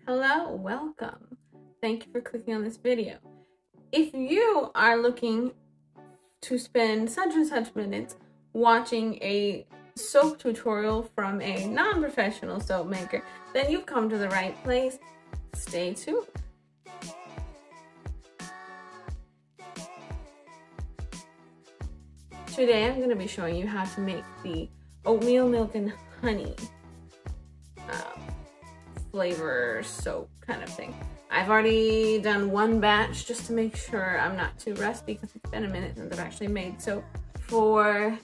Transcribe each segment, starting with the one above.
Hello, welcome. Thank you for clicking on this video. If you are looking to spend such and such minutes watching a soap tutorial from a non-professional soap maker, then you've come to the right place. Stay tuned. Today I'm going to be showing you how to make the oatmeal milk and honey flavor soap kind of thing. I've already done one batch just to make sure I'm not too rusty because it's been a minute since I've actually made soap. For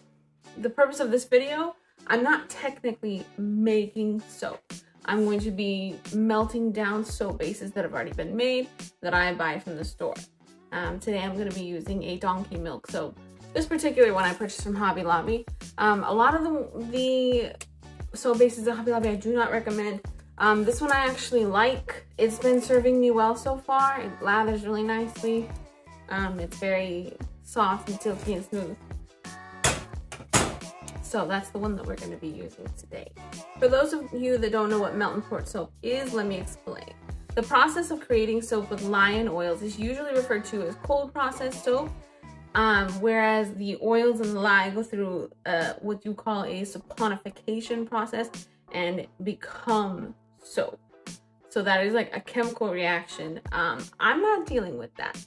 the purpose of this video, I'm not technically making soap. I'm going to be melting down soap bases that have already been made that I buy from the store. Today I'm going to be using a donkey milk soap. This particular one I purchased from Hobby Lobby. A lot of the soap bases at Hobby Lobby I do not recommend. This one I actually like. It's been serving me well so far. It lathers really nicely. It's very soft and silky and smooth. So that's the one that we're going to be using today. For those of you that don't know what melt and pour soap is, let me explain. The process of creating soap with lye and oils is usually referred to as cold process soap, whereas the oils and the lye go through what you call a saponification process and become soap. So that is like a chemical reaction. I'm not dealing with that.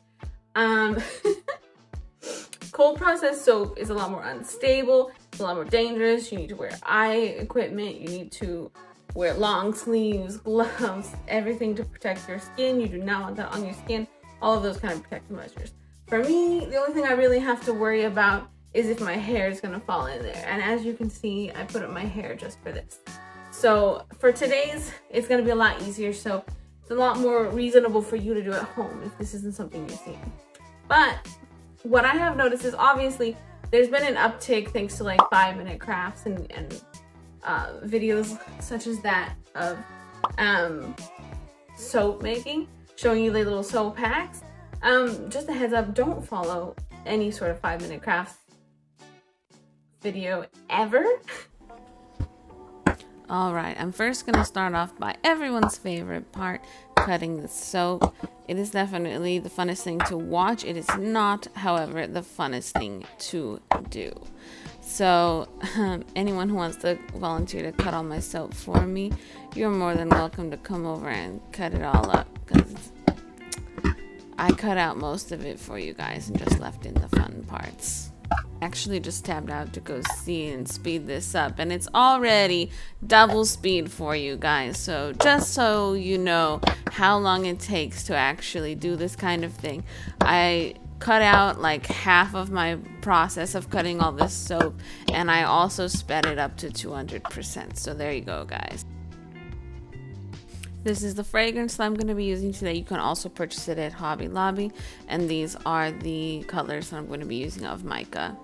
Cold process soap is a lot more unstable. It's a lot more dangerous. You need to wear eye equipment. You need to wear long sleeves, gloves, everything to protect your skin. You do not want that on your skin. All of those kind of protective measures. For me, the only thing I really have to worry about is if my hair is gonna fall in there. And as you can see, I put up my hair just for this. So for today's, it's gonna be a lot easier. So it's a lot more reasonable for you to do at home if this isn't something you've seen. But what I have noticed is obviously there's been an uptick thanks to like 5-minute crafts and videos such as that of soap making, showing you the little soap hacks. Just a heads up, don't follow any sort of 5-minute crafts video ever. All right, I'm first gonna start off by everyone's favorite part, cutting the soap. It is definitely the funnest thing to watch. It is not, however, the funnest thing to do. So anyone who wants to volunteer to cut all my soap for me, you're more than welcome to come over and cut it all up, because I cut out most of it for you guys and just left in the fun parts. Actually just tabbed out to go see and speed this up, and it's already double speed for you guys. So just so you know how long it takes to actually do this kind of thing, I cut out like half of my process of cutting all this soap, and I also sped it up to 200%. So there you go, guys. This is the fragrance that I'm going to be using today. You can also purchase it at Hobby Lobby, and these are the colors that I'm going to be using of mica.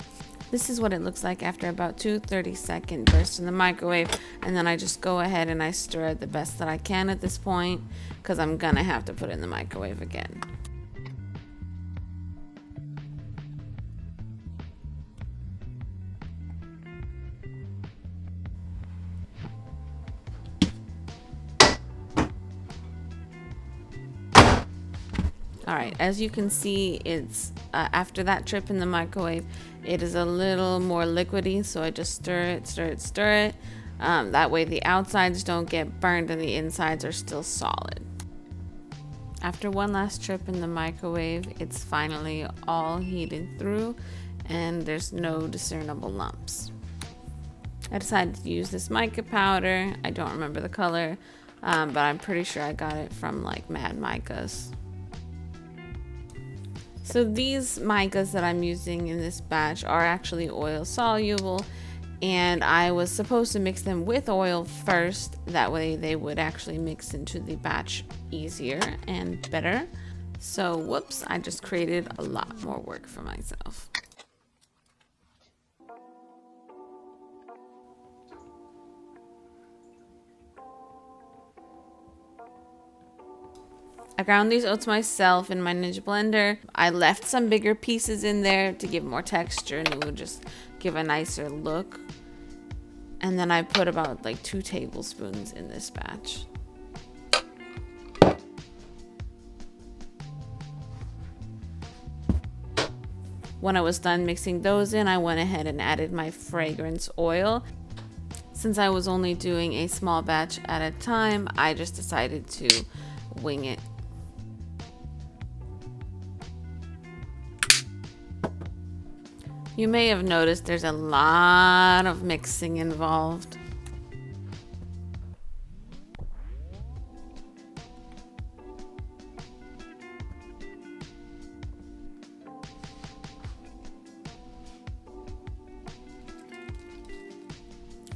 This is what it looks like after about 2 30-second bursts in the microwave, and then I just go ahead and I stir it the best that I can at this point, because I'm gonna have to put it in the microwave again. Alright, as you can see, it's after that trip in the microwave, it is a little more liquidy, so I just stir it, stir it, stir it. That way the outsides don't get burned and the insides are still solid. After one last trip in the microwave, it's finally all heated through and there's no discernible lumps. I decided to use this mica powder. I don't remember the color, but I'm pretty sure I got it from like Mad Micas. So these micas that I'm using in this batch are actually oil soluble, and I was supposed to mix them with oil first. That way they would actually mix into the batch easier and better. So whoops, I just created a lot more work for myself. I ground these oats myself in my Ninja blender. I left some bigger pieces in there to give more texture and it would just give a nicer look. And then I put about like 2 tablespoons in this batch. When I was done mixing those in, I went ahead and added my fragrance oil. Since I was only doing a small batch at a time, I just decided to wing it. You may have noticed there's a lot of mixing involved.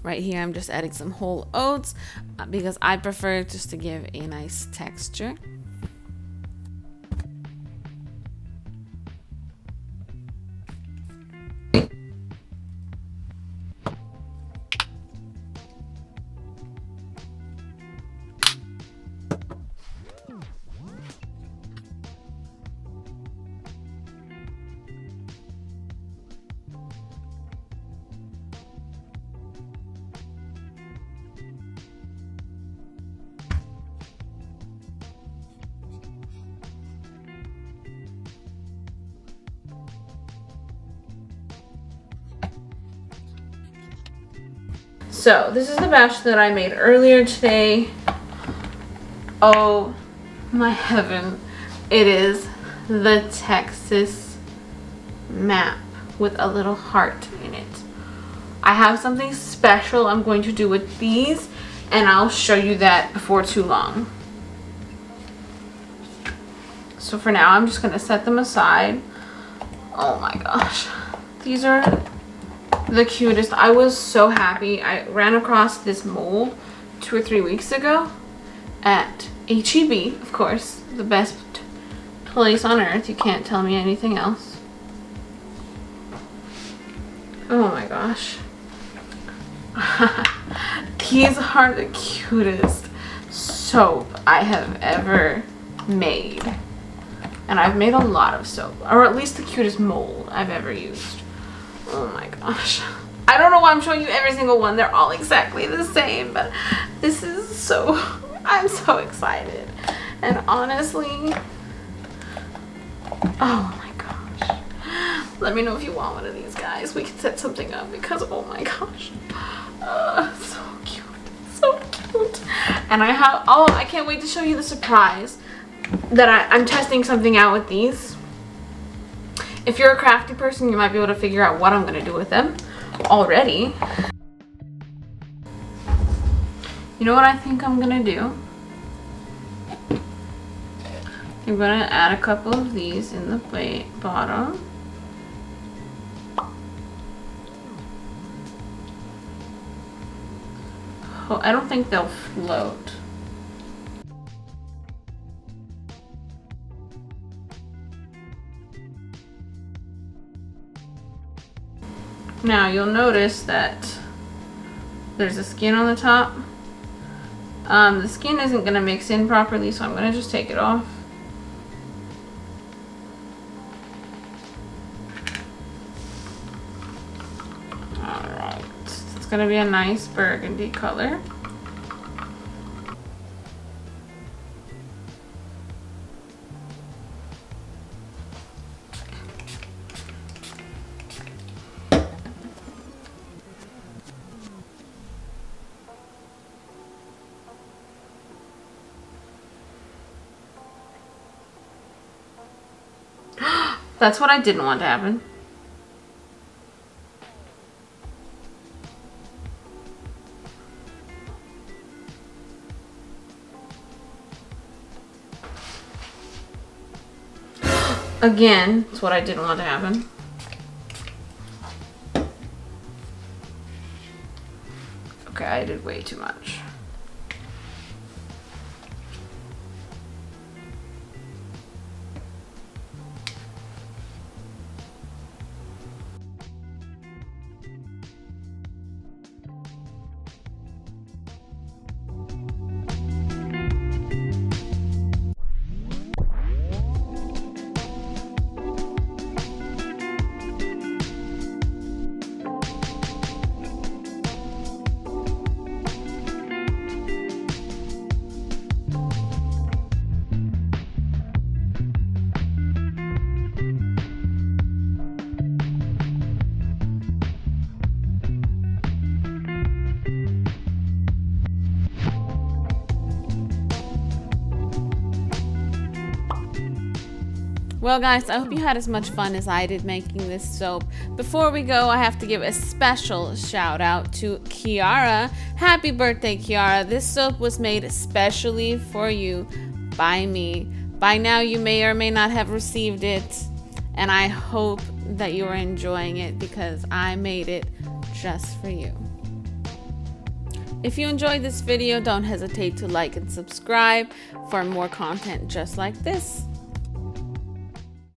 Right here, I'm just adding some whole oats because I prefer just to give a nice texture. So this is the batch that I made earlier today. Oh my heaven. It is the Texas map with a little heart in it. I have something special I'm going to do with these, and I'll show you that before too long. So for now, I'm just going to set them aside. Oh my gosh. These are the cutest. I was so happy. I ran across this mold 2 or 3 weeks ago at HEB, of course, the best place on earth. You can't tell me anything else. Oh my gosh. These are the cutest soap I have ever made. And I've made a lot of soap, or at least the cutest mold I've ever used. Oh my gosh. I don't know why I'm showing you every single one. They're all exactly the same, but this is so, I'm so excited. And honestly, oh my gosh. Let me know if you want one of these, guys. We can set something up because, oh my gosh. So cute. So cute. And I have, oh, I can't wait to show you the surprise that I'm testing something out with these. If you're a crafty person, you might be able to figure out what I'm going to do with them already. You know what I think I'm going to do? I'm going to add a couple of these in the bottom. Oh, I don't think they'll float. Now you'll notice that there's a skin on the top. The skin isn't going to mix in properly, so I'm going to just take it off. Alright, it's going to be a nice burgundy color. That's what I didn't want to happen. Again, that's what I didn't want to happen. Okay, I did way too much. Well guys, I hope you had as much fun as I did making this soap. Before we go, I have to give a special shout out to Kiara. Happy birthday, Kiara. This soap was made especially for you by me. By now you may or may not have received it, and I hope that you are enjoying it because I made it just for you. If you enjoyed this video, don't hesitate to like and subscribe for more content just like this.